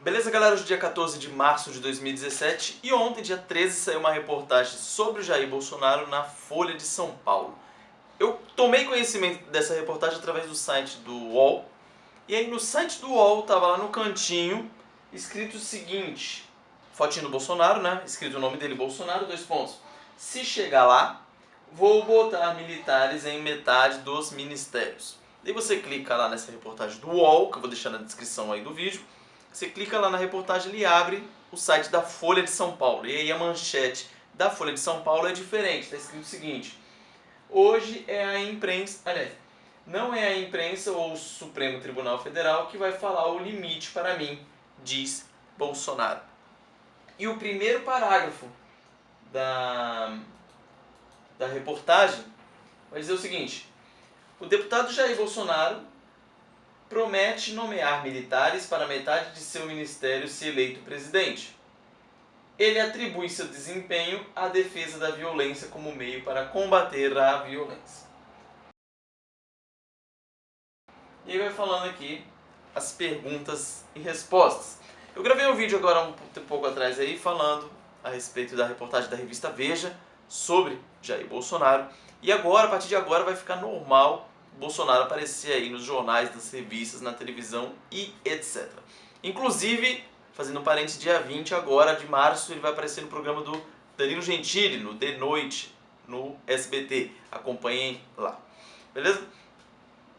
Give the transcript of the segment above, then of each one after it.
Beleza, galera? Hoje é dia 14 de março de 2017 e ontem, dia 13, saiu uma reportagem sobre o Jair Bolsonaro na Folha de São Paulo. Eu tomei conhecimento dessa reportagem através do site do UOL, e aí no site do UOL tava lá no cantinho escrito o seguinte: fotinho do Bolsonaro, né? Escrito o nome dele, Bolsonaro, 2 pontos. Se chegar lá, vou botar militares em metade dos ministérios. Daí você clica lá nessa reportagem do UOL, que eu vou deixar na descrição aí do vídeo. Você clica lá na reportagem, ele abre o site da Folha de São Paulo. E aí a manchete da Folha de São Paulo é diferente. Está escrito o seguinte: hoje é a imprensa... Aliás, não é a imprensa ou o Supremo Tribunal Federal que vai falar o limite para mim, diz Bolsonaro. E o primeiro parágrafo da reportagem vai dizer o seguinte: o deputado Jair Bolsonaro promete nomear militares para metade de seu ministério se eleito presidente. Ele atribui seu desempenho à defesa da violência como meio para combater a violência. E aí vai falando aqui as perguntas e respostas. Eu gravei um vídeo agora um pouco atrás aí falando a respeito da reportagem da revista Veja sobre Jair Bolsonaro. E agora, a partir de agora, vai ficar normal Bolsonaro aparecer aí nos jornais, nas revistas, na televisão e etc. Inclusive, fazendo um parênteses, dia 20 agora de março, ele vai aparecer no programa do Danilo Gentili, no De Noite, no SBT. Acompanhem lá. Beleza?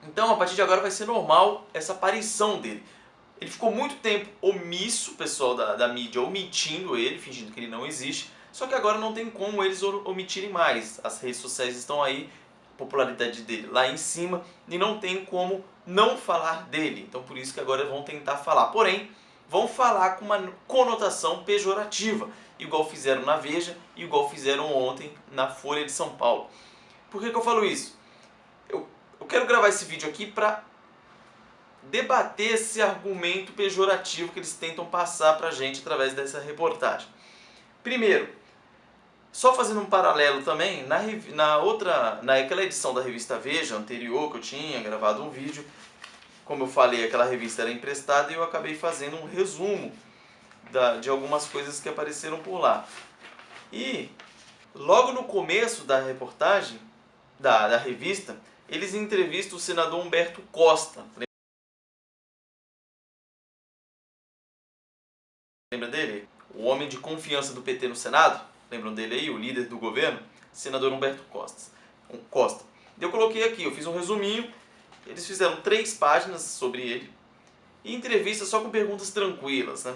Então, a partir de agora vai ser normal essa aparição dele. Ele ficou muito tempo omisso, o pessoal da mídia omitindo ele, fingindo que ele não existe. Só que agora não tem como eles omitirem mais. As redes sociais estão aí, a popularidade dele lá em cima, e não tem como não falar dele. Então por isso que agora vão tentar falar. Porém, vão falar com uma conotação pejorativa, igual fizeram na Veja e igual fizeram ontem na Folha de São Paulo. Por que eu falo isso? Eu quero gravar esse vídeo aqui para debater esse argumento pejorativo que eles tentam passar pra gente através dessa reportagem. Primeiro, só fazendo um paralelo também, naquela edição da revista Veja anterior que eu tinha gravado um vídeo, como eu falei, aquela revista era emprestada e eu acabei fazendo um resumo de algumas coisas que apareceram por lá. E logo no começo da reportagem, da revista, eles entrevistam o senador Humberto Costa. Lembra dele? O homem de confiança do PT no Senado? Lembram dele aí? O líder do governo? Senador Humberto Costa. Eu coloquei aqui, eu fiz um resuminho. Eles fizeram 3 páginas sobre ele. E entrevista só com perguntas tranquilas, né?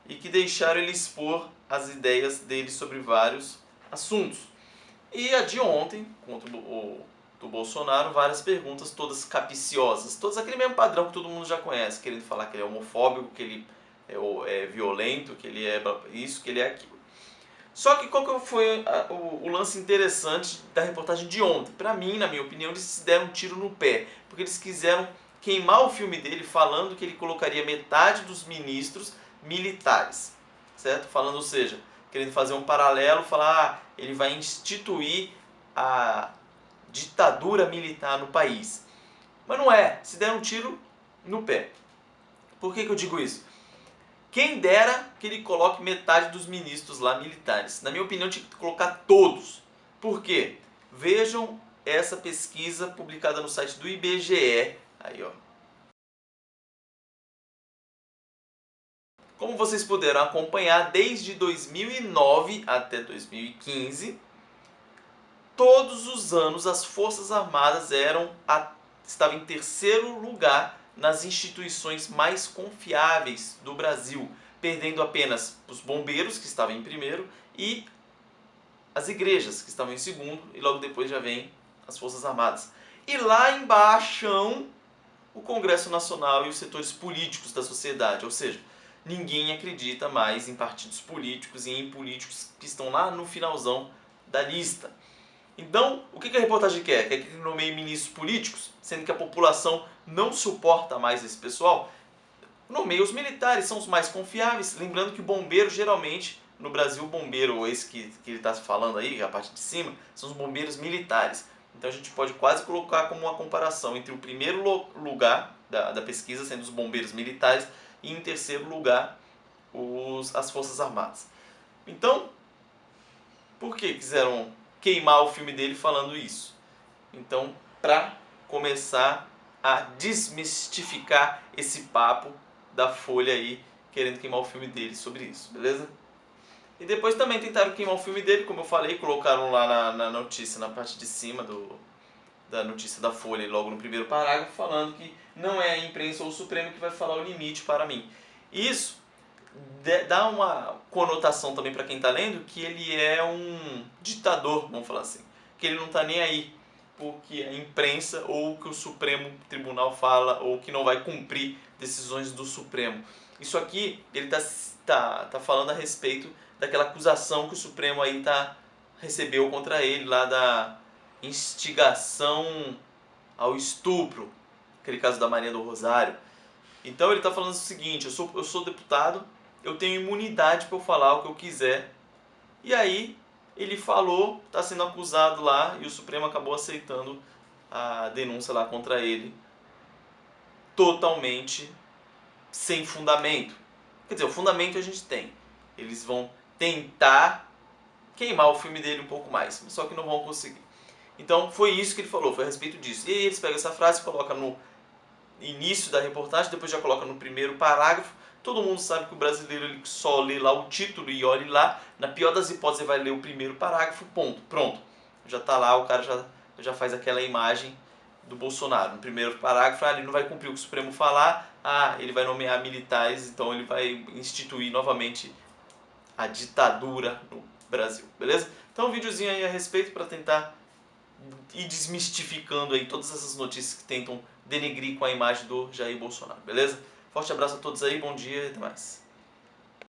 E que deixaram ele expor as ideias dele sobre vários assuntos. E a de ontem, contra o do Bolsonaro, várias perguntas todas capciosas. Todas aquele mesmo padrão que todo mundo já conhece. Querendo falar que ele é homofóbico, que ele é violento, que ele é isso, que ele é aquilo. Só que qual que foi o lance interessante da reportagem de ontem? Pra mim, na minha opinião, eles se deram um tiro no pé, porque eles quiseram queimar o filme dele falando que ele colocaria metade dos ministros militares, certo? Falando, ou seja, querendo fazer um paralelo, falar ele vai instituir a ditadura militar no país. Mas não é, se deram um tiro no pé. Por que eu digo isso? Quem dera que ele coloque metade dos ministros lá militares. Na minha opinião, tinha que colocar todos. Por quê? Vejam essa pesquisa publicada no site do IBGE. Aí, ó. Como vocês puderam acompanhar, desde 2009 até 2015, todos os anos as Forças Armadas estavam em terceiro lugar nas instituições mais confiáveis do Brasil, perdendo apenas os bombeiros, que estavam em primeiro, e as igrejas, que estavam em segundo, e logo depois já vem as Forças Armadas. E lá embaixo, o Congresso Nacional e os setores políticos da sociedade, ou seja, ninguém acredita mais em partidos políticos e em políticos que estão lá no finalzão da lista. Então, o que a reportagem quer? Quer que ele nomeie ministros políticos, sendo que a população não suporta mais esse pessoal? Nomeia os militares, são os mais confiáveis. Lembrando que o bombeiro, geralmente, no Brasil, o bombeiro, esse que ele está falando aí, a parte de cima, são os bombeiros militares. Então a gente pode quase colocar como uma comparação entre o primeiro lugar da pesquisa, sendo os bombeiros militares, e em terceiro lugar as Forças Armadas. Então, por que quiseram queimar o filme dele falando isso? Então, para começar a desmistificar esse papo da Folha aí, querendo queimar o filme dele sobre isso, beleza? E depois também tentaram queimar o filme dele, como eu falei, colocaram lá na notícia, na parte de cima da notícia da Folha, logo no primeiro parágrafo, falando que não é a imprensa ou o Supremo que vai falar o limite para mim. Isso dá uma conotação também para quem está lendo que ele é um ditador, vamos falar assim, que ele não está nem aí porque a imprensa ou o que o Supremo Tribunal fala ou que não vai cumprir decisões do Supremo. Isso aqui ele tá falando a respeito daquela acusação que o Supremo aí recebeu contra ele lá da instigação ao estupro, aquele caso da Maria do Rosário. Então ele está falando o seguinte: eu sou deputado, eu tenho imunidade para eu falar o que eu quiser. E aí ele falou, está sendo acusado lá e o Supremo acabou aceitando a denúncia lá contra ele, totalmente sem fundamento. Quer dizer, o fundamento a gente tem. Eles vão tentar queimar o filme dele um pouco mais, só que não vão conseguir. Então foi isso que ele falou, foi a respeito disso. E aí eles pegam essa frase e colocam no início da reportagem, depois já coloca no primeiro parágrafo. Todo mundo sabe que o brasileiro ele só lê lá o título e olha lá. Na pior das hipóteses, vai ler o primeiro parágrafo, ponto, pronto. Já está lá, o cara já faz aquela imagem do Bolsonaro. No primeiro parágrafo, ele não vai cumprir o que o Supremo falar, ele vai nomear militares, então ele vai instituir novamente a ditadura no Brasil, beleza? Então um videozinho aí a respeito para tentar ir desmistificando aí todas essas notícias que tentam denegrir com a imagem do Jair Bolsonaro, beleza? Forte abraço a todos aí, bom dia e até mais.